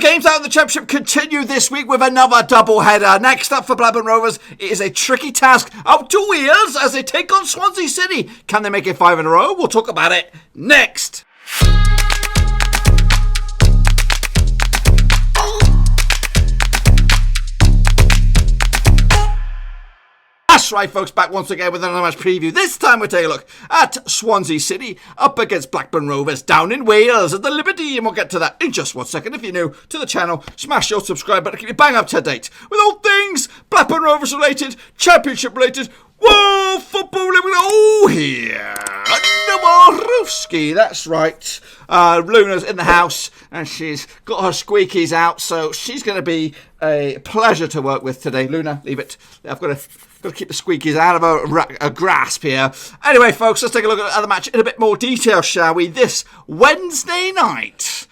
games out in the Championship continue this week with another double-header. Next up for Blackburn Rovers, it is a tricky task out to Wales as they take on Swansea City. Can they make it 5 in a row? We'll talk about it next. That's right, folks, back once again with another match preview. This time we're taking a look at Swansea City up against Blackburn Rovers down in Wales at the Liberty, and we'll get to that in just 1 second. If you're new to the channel, smash your subscribe button to keep you bang up to date with all things Blackburn Rovers related, Championship related, whoa, football living. Oh, here, Roofski, that's right. Luna's in the house and she's got her squeakies out, so she's going to be a pleasure to work with today. Luna, leave it. I've got to keep the squeakies out of a grasp here. Anyway, folks, let's take a look at the match in a bit more detail, shall we? This Wednesday night.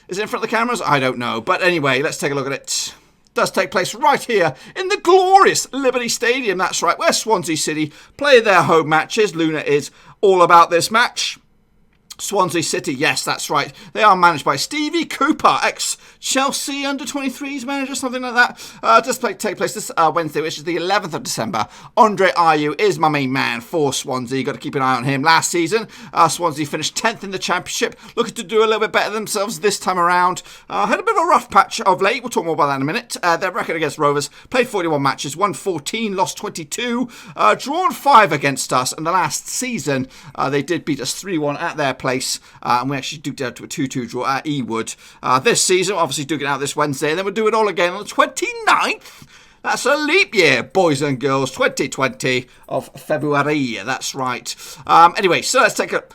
Is it in front of the cameras? I don't know. But anyway, let's take a look at it. It does take place right here in the glorious Liberty Stadium. That's right, where Swansea City play their home matches. Luna is all about this match. Swansea City, yes, that's right. They are managed by Stevie Cooper, ex-Chelsea under-23s manager, something like that. Just take place this Wednesday, which is the 11th of December. Andre Ayew is my main man for Swansea. Got to keep an eye on him. Last season, Swansea finished 10th in the Championship, looking to do a little bit better themselves this time around. Had a bit of a rough patch of late. We'll talk more about that in a minute. Their record against Rovers, played 41 matches, won 14, lost 22, drawn 5 against us. And the last season, they did beat us 3-1 at their place, and we actually duked it out to a 2-2 draw at Ewood. This season, obviously duke it out this Wednesday, and then we'll do it all again on the 29th. That's a leap year, boys and girls, 2020 of February. That's right. Anyway, so let's take a look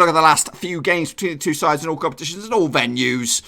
at the last few games between the two sides in all competitions and all venues.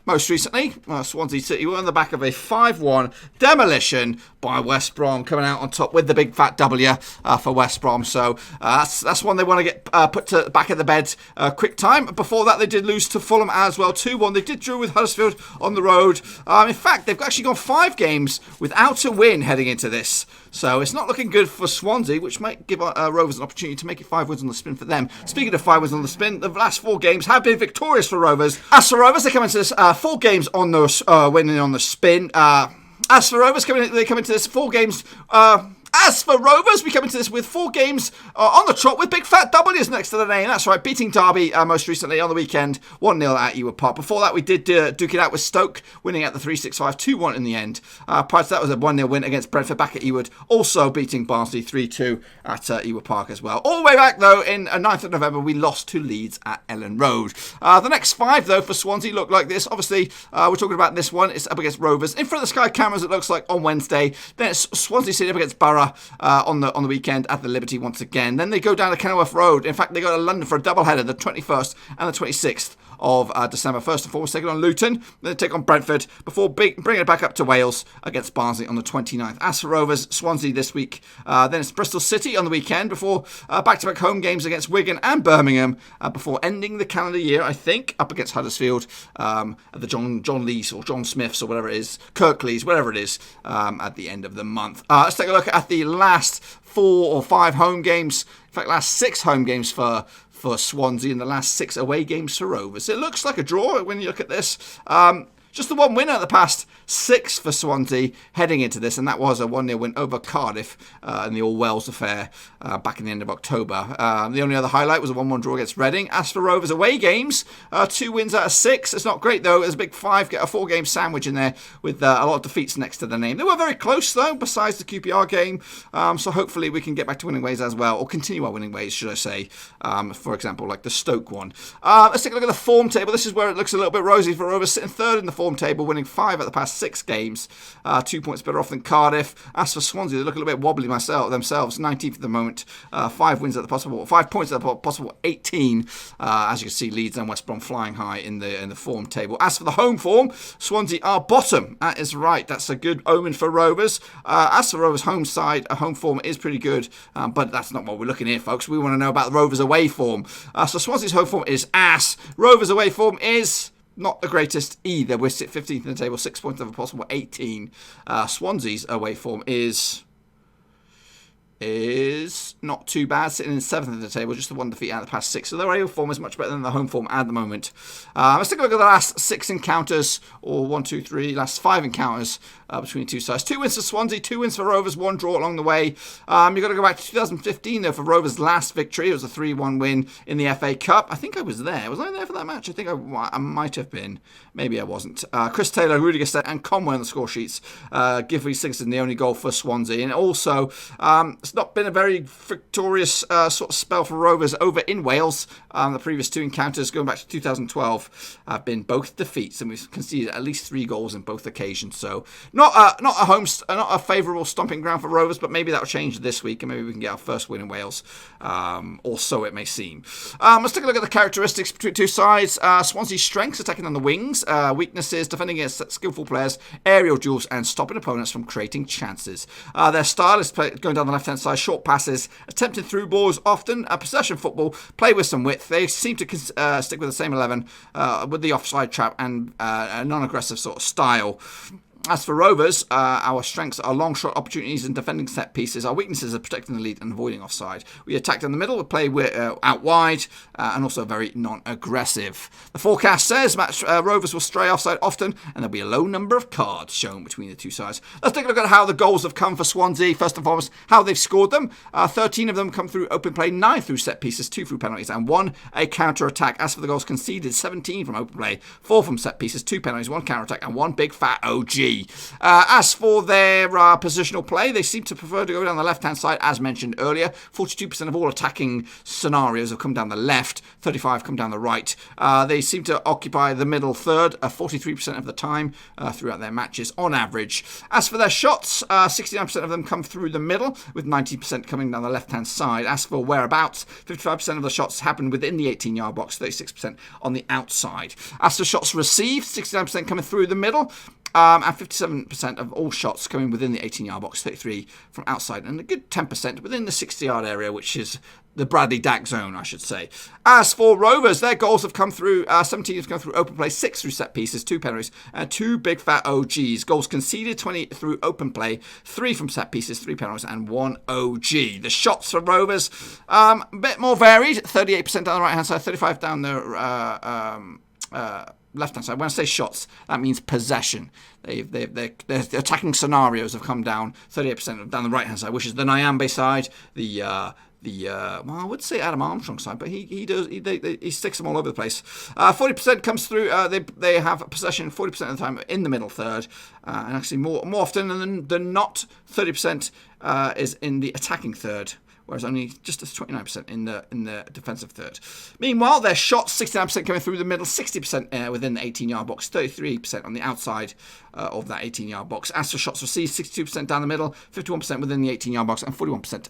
Most recently, Swansea City were on the back of a 5-1 demolition by West Brom, coming out on top with the big fat W for West Brom. So that's one they want to get put to back at the bed quick time. Before that, they did lose to Fulham as well, 2-1. They did draw with Huddersfield on the road. In fact, they've actually gone 5 games without a win heading into this. So it's not looking good for Swansea, which might give Rovers an opportunity to make it 5 wins on the spin for them. Speaking of 5 wins on the spin, the last 4 games have been victorious for Rovers. As for Rovers, they come into this 4 games on the winning on the spin. As for Rovers, they come into this 4 games. As for Rovers, we come into this with 4 games on the trot with big fat W's next to the name. That's right, beating Derby most recently on the weekend, 1-0 at Ewood Park. Before that, we did duke it out with Stoke, winning at the 365, 2-1 in the end. Prior to that was a 1-0 win against Brentford back at Ewood, also beating Barnsley 3-2 at Ewood Park as well. All the way back, though, in 9th of November, we lost to Leeds at Ellen Road. The next 5, though, for Swansea look like this. Obviously, we're talking about this one. It's up against Rovers. In front of the Sky cameras, it looks like on Wednesday. Then it's Swansea City up against Borough on the weekend at the Liberty once again. Then they go down to Kenilworth Road. In fact, they go to London for a doubleheader, the 21st and the 26th of December. First and foremost, taking on Luton, then they take on Brentford before bringing it back up to Wales against Barnsley on the 29th. As for Rovers, Swansea this week, then it's Bristol City on the weekend before back-to-back home games against Wigan and Birmingham before ending the calendar year, I think, up against Huddersfield at the John Lees or John Smiths or whatever it is, Kirklees, whatever it is, at the end of the month. Let's take a look at the last 4 or 5 home games, in fact, last 6 home games for Swansea and the last 6 away games for Rovers. It looks like a draw when you look at this. Just the one winner at the past 6 for Swansea heading into this, and that was a 1-0 win over Cardiff in the All Wales affair back in the end of October. The only other highlight was a 1-1 draw against Reading. As for Rovers away games, 2 wins out of 6. It's not great, though. There's a big 4-game sandwich in there with a lot of defeats next to the name. They were very close, though, besides the QPR game. So hopefully we can get back to winning ways as well, or continue our winning ways, should I say. For example, like the Stoke one. Let's take a look at the form table. This is where it looks a little bit rosy for Rovers, sitting 3rd in the form table, winning 5 at the past 6 games, 2 points better off than Cardiff. As for Swansea, they look a little bit wobbly themselves, 19th at the moment, 5 wins at the possible, 5 points at the possible 18. As you can see, Leeds and West Brom flying high in the form table. As for the home form, Swansea are bottom. That is right. That's a good omen for Rovers. As for Rovers' home side, home form is pretty good, but that's not what we're looking at, folks. We want to know about the Rovers' away form. So Swansea's home form is ass. Rovers' away form is not the greatest either. We're 15th in the table, 6 points of a possible 18. Swansea's away form is 6 points of a possible 18. Swansea's home form is ass. Rovers' away form is not the greatest either. We're 15th in the table, 6 points of a possible 18. Swansea's away form is not the greatest either. We're 15th in the table, 6 points of a possible 18. Swansea's away form is is not too bad, sitting in 7th of the table, just the one defeat out of the past 6. So their away form is much better than the home form at the moment. Let's take a look at the last 6 encounters, or 1, 2, 3, last 5 encounters between the two sides. 2 wins for Swansea, 2 wins for Rovers, 1 draw along the way. You've got to go back to 2015 though for Rovers' last victory. It was a 3-1 win in the FA Cup. I think I was there. Was I there for that match? I think I might have been. Maybe I wasn't. Chris Taylor, Rudiger Set, and Conway on the score sheets. Giffey Sigston, the only goal for Swansea. And also, it's not been a very victorious sort of spell for Rovers over in Wales. The previous 2 encounters, going back to 2012, have been both defeats, and we've conceded at least 3 goals in both occasions. So not a favourable stomping ground for Rovers, but maybe that will change this week, and maybe we can get our first win in Wales, or so it may seem. Let's take a look at the characteristics between two sides. Swansea's strengths, attacking on the wings. Weaknesses, defending against skillful players, aerial duels, and stopping opponents from creating chances. Their style is going down the left-hand side, short passes, attempted through balls, often possession football, play with some width. They seem to stick with the same 11 with the offside trap and a non-aggressive sort of style. As for Rovers, our strengths are long shot opportunities and defending set pieces. Our weaknesses are protecting the lead and avoiding offside. We attack in the middle, we play out wide, and also very non-aggressive. The forecast says Rovers will stray offside often, and there'll be a low number of cards shown between the two sides. Let's take a look at how the goals have come for Swansea. First and foremost, how they've scored them. 13 of them come through open play, 9 through set pieces, 2 through penalties, and 1 a counter-attack. As for the goals conceded, 17 from open play, 4 from set pieces, 2 penalties, 1 counter-attack, and 1 big fat OG. As for their positional play, they seem to prefer to go down the left-hand side, as mentioned earlier. 42% of all attacking scenarios have come down the left, 35% come down the right. They seem to occupy the middle third 43% of the time throughout their matches on average. As for their shots, 69% of them come through the middle, with 90% coming down the left-hand side. As for whereabouts, 55% of the shots happen within the 18-yard box, 36% on the outside. As for shots received, 69% coming through the middle, and 57% of all shots coming within the 18-yard box, 33% from outside, and a good 10% within the 60-yard area, which is the Bradley Dack zone, I should say. As for Rovers, their goals have come through, 17 have come through open play, 6 through set pieces, 2 penalties, and 2 big fat OGs. Goals conceded, 20 through open play, 3 from set pieces, 3 penalties, and 1 OG. The shots for Rovers, a bit more varied, 38% down the right-hand side, 35% down the left-hand side. When I say shots, that means possession. Their attacking scenarios have come down 38% down the right-hand side, which is the Nyambe side, well, I would say Adam Armstrong side, but he sticks them all over the place. 40% comes through. They have possession 40% of the time in the middle third, and actually more often than not, 30% is in the attacking third, whereas only just 29% in the defensive third. Meanwhile, their shots, 69% coming through the middle, 60% within the 18-yard box, 33% on the outside of that 18-yard box. As for shots received, 62% down the middle, 51% within the 18-yard box, and 41%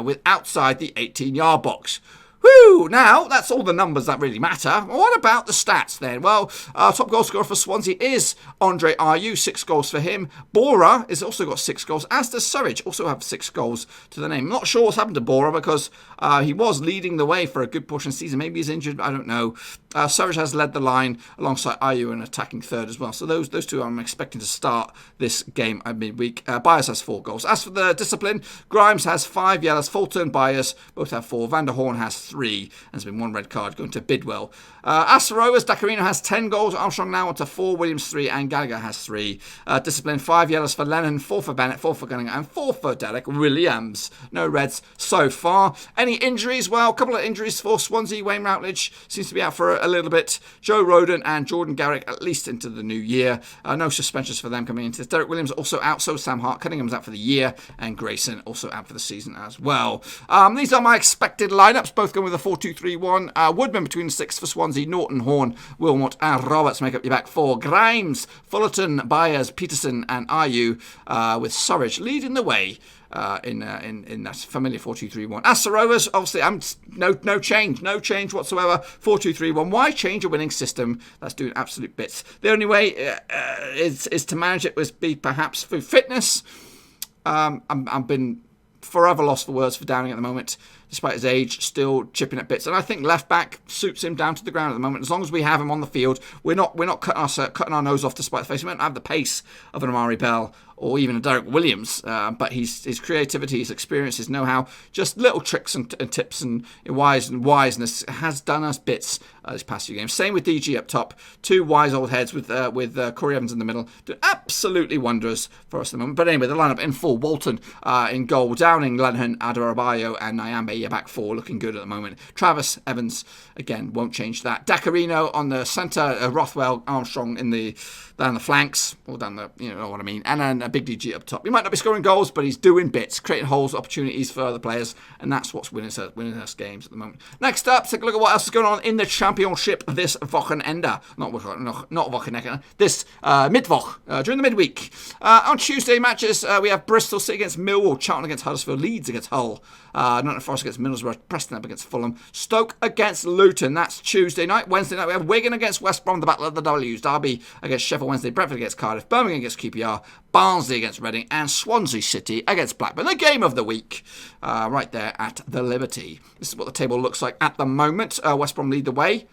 with outside the 18-yard box. Whew, now, that's all the numbers that really matter. What about the stats then? Well, top goal scorer for Swansea is Andre Ayew, 6 goals for him. Bora has also got 6 goals, as does Surridge, also have 6 goals to the name. I'm not sure what's happened to Bora because he was leading the way for a good portion of the season. Maybe he's injured, I don't know. Surridge has led the line alongside Ayew in attacking third as well. So those two I'm expecting to start this game at midweek. Byers has 4 goals. As for the discipline, Grimes has 5 yellows. Fulton, Byers both have 4. Van der Horn has 3. And there's been 1 red card going to Bidwell. As for Rovers, Dacarino has 10 goals. Armstrong now on to 4. Williams 3. And Gallagher has 3. Discipline, 5 yellows for Lennon, 4 for Bennett, 4 for Gunning, and 4 for Derek Williams. No reds so far. Any injuries? Well, a couple of injuries for Swansea. Wayne Routledge seems to be out for a little bit. Joe Roden and Jordan Garrick at least into the new year. No suspensions for them coming into this. Derek Williams also out. So Sam Hart. Cunningham's out for the year. And Grayson also out for the season as well. These are my expected lineups. Both going with a 4-2-3-1. Woodman between the 6 for Swansea. Norton, Horn, Wilmot, and Roberts make up your back 4. Grimes, Fullerton, Byers, Peterson, and Ayew with Surridge leading the way in that familiar 4-2-3-1. As for Rovers, obviously, no change whatsoever. 4-2-3-1. Why change a winning system that's doing absolute bits? The only way is to manage it was be perhaps through fitness. I've been forever lost for words for Downing at the moment, despite his age, still chipping at bits. And I think left back suits him down to the ground at the moment. As long as we have him on the field, we're not cutting our nose off despite the face. We don't have the pace of an Amari Bell or even a Derek Williams, but his creativity, his experience, his know-how, just little tricks and tips and wiseness has done us bits this past few games. Same with DG up top, two wise old heads with Corey Evans in the middle, do absolutely wonders for us at the moment. But anyway, the lineup in full: Walton in goal, Downing, Lenihan, Adarabayo, and Nyambe, your back four, looking good at the moment. Travis Evans again won't change that. Dacarino on the centre, Rothwell, Armstrong down the flanks, or down the, you know what I mean, and then a big DG up top. He might not be scoring goals, but he's doing bits, creating holes, opportunities for other players, and that's what's winning us games at the moment. Next up, take a look at what else is going on in the Championship this Wochenende. Not Wochenende, this Midwoch, during the midweek. On Tuesday matches, we have Bristol City against Millwall, Charlton against Huddersfield, Leeds against Hull, Nottingham Forest against Middlesbrough, Preston up against Fulham, Stoke against Luton. That's Tuesday night. Wednesday night, we have Wigan against West Brom, the Battle of the W's, Derby against Sheffield Wednesday, Brentford against Cardiff, Birmingham against QPR, Barnsley against Reading, and Swansea City against Blackburn. The game of the week, right there at the Liberty. This is what the table looks like at the moment. West Brom lead the way.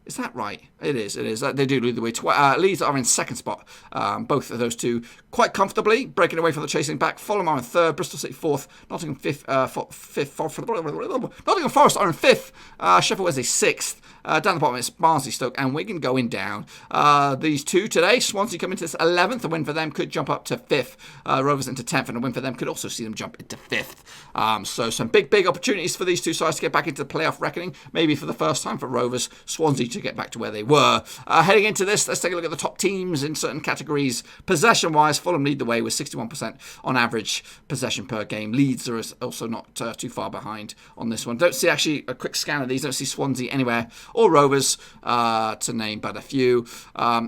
Is that right? It is. They do lead the way. Leeds are in second spot. Both of those two quite comfortably, breaking away from the chasing back. Fulham are in third. Bristol City fourth. Nottingham Forest are in fifth. Sheffield Wednesday sixth. Down the bottom it's Barnsley, Stoke, and Wigan going down. These two today, Swansea come into this 11th. A win for them could jump up to 5th. Rovers into 10th, and a win for them could also see them jump into 5th. So some big opportunities for these two sides to get back into the playoff reckoning. Maybe for the first time for Rovers, Swansea to get back to where they were. Heading into this, let's take a look at the top teams in certain categories. Possession-wise, Fulham lead the way with 61% on average possession per game. Leeds are also not too far behind on this one. Don't see actually a quick scan of these. Don't see Swansea anywhere, or Rovers, to name but a few.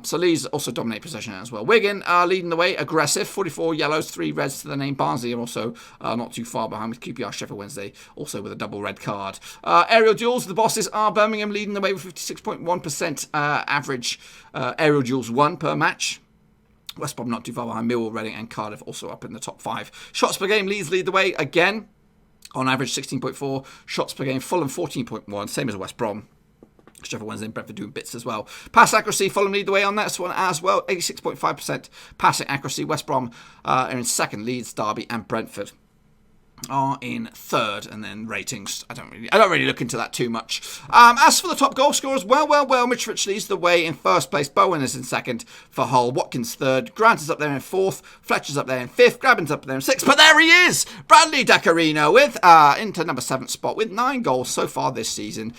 So Leeds also dominate possession as well. Wigan are leading the way, aggressive, 44 yellows, 3 reds to the name. Barnsley are also not too far behind with QPR, Sheffield Wednesday, also with a double red card. Aerial duels, the bosses are Birmingham leading the way with 56.1% average aerial duels won per match. West Brom not too far behind. Millwall, Reading, and Cardiff also up in the top 5. Shots per game, Leeds lead the way again. On average, 16.4 shots per game. Fulham, 14.1, same as West Brom. Sheffield Wednesday and Brentford doing bits as well. Pass accuracy, Fulham lead the way on that one as well. 86.5% passing accuracy. West Brom are in second. Leeds, Derby, and Brentford are in third, and then ratings. I don't really look into that too much. As for the top goal scorers, well, Mitrovic leads the way in first place. Bowen is in second for Hull. Watkins third. Grant is up there in fourth. Fletcher's up there in fifth. Graben's up there in sixth. But there he is, Bradley Dacarino with into number 7th spot with 9 goals so far this season.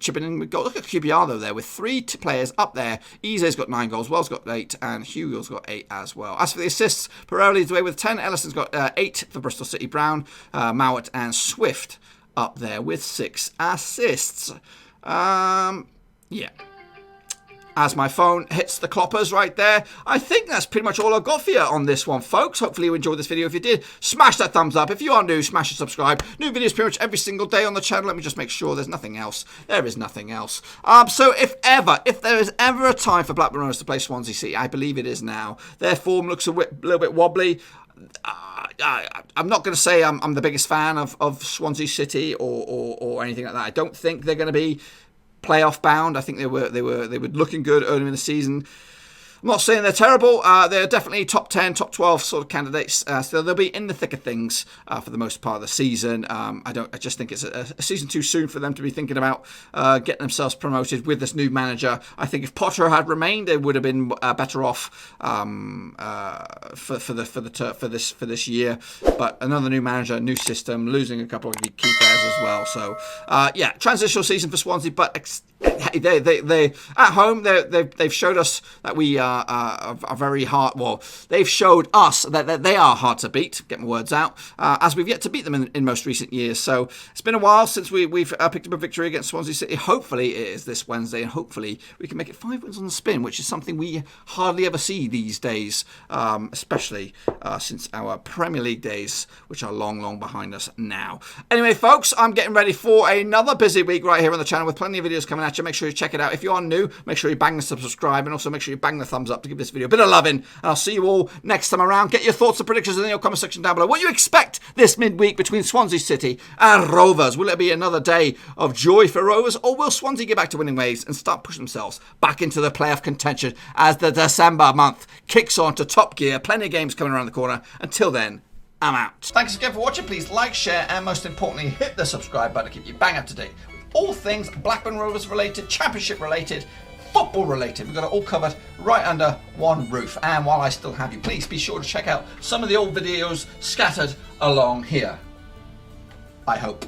Chipping in with goals. Look at QPR though there with 3 players up there. Eze's got 9 goals. Wells got 8, and Hugo's got 8 as well. As for the assists, Pereira leads the way with 10. Ellison's got 8 for Bristol City. Brown, Mowat, and Swift up there with 6 assists. Yeah. As my phone hits the cloppers right there, I think that's pretty much all I've got for you on this one, folks. Hopefully you enjoyed this video. If you did, smash that thumbs up. If you are new, smash and subscribe. New videos pretty much every single day on the channel. Let me just make sure there's nothing else. There is nothing else. So if there is ever a time for Blackburn Rovers to play Swansea City, I believe it is now. Their form looks a little bit wobbly. I'm not going to say I'm the biggest fan of Swansea City or anything like that. I don't think they're going to be playoff bound. I think they were looking good earlier in the season. I'm not saying they're terrible. They're definitely top 10, top 12 sort of candidates. So they'll be in the thick of things for the most part of the season. I just think it's a season too soon for them to be thinking about getting themselves promoted with this new manager. I think if Potter had remained, they would have been better off for this year. But another new manager, new system, losing a couple of key players as well. So yeah, transitional season for Swansea, but they at home they've showed us that we are very hard. Well, they've showed us that they are hard to beat. Get my words out. As we've yet to beat them in most recent years. So it's been a while since we've picked up a victory against Swansea City. Hopefully it is this Wednesday, and hopefully we can make it 5 wins on the spin, which is something we hardly ever see these days, especially since our Premier League days, which are long behind us now. Anyway, folks, I'm getting ready for another busy week right here on the channel with plenty of videos coming at match, and make sure you check it out. If you are new, make sure you bang the subscribe, and also make sure you bang the thumbs up to give this video a bit of loving. And I'll see you all next time around. Get your thoughts and predictions in your comment section down below. What you expect this midweek between Swansea City and Rovers? Will it be another day of joy for Rovers, or will Swansea get back to winning ways and start pushing themselves back into the playoff contention as the December month kicks on to top gear? Plenty of games coming around the corner. Until then, I'm out. Thanks again for watching. Please like, share, and most importantly, hit the subscribe button to keep you bang up to date with all things Blackburn Rovers related, championship related, football related. We've got it all covered right under one roof. And while I still have you, please be sure to check out some of the old videos scattered along here. I hope.